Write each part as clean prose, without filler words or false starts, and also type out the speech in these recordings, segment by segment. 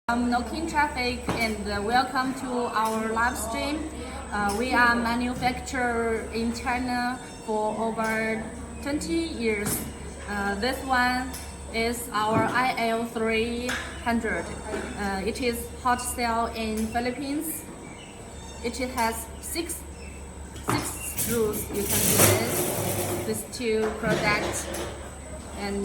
Knocking traffic and welcome to our live stream. We are manufacturer in China for over 20 years. This one is our IL300. It is hot sale in Philippines. It has six screws. You can see this two products, and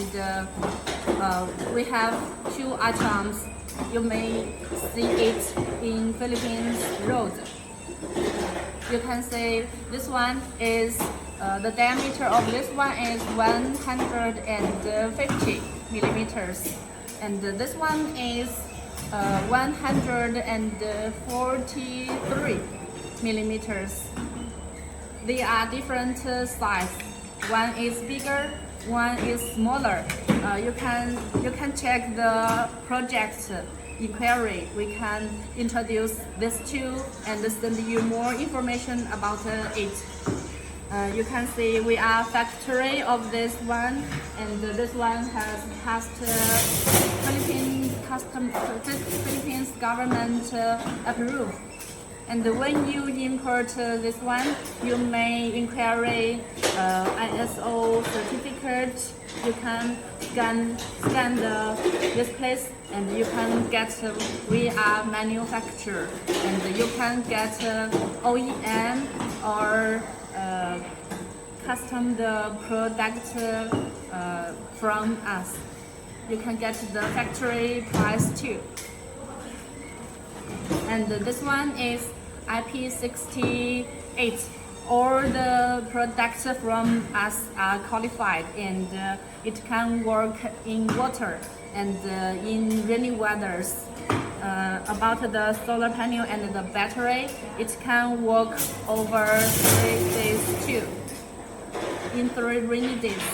we have two items. You may see it in Philippines road. You can see this one is the diameter of this one is 150 millimeters, and this one is 143 millimeters. They are different size. One is bigger, one is smaller. You can check the project inquiry. We can introduce this two and send you more information about it. You can see we are factory of this one, and this one has passed Philippines government approve. And when you import this one, you may inquiry ISO certificate. You can scan this place, and you can get we are manufacturer, and you can get OEM or custom the product from us. You can get the factory price too. And this one is IP68. All the products from us are qualified, and it can work in water and in rainy weathers. About the solar panel and the battery, it can work over 3 days too, in 3 rainy days.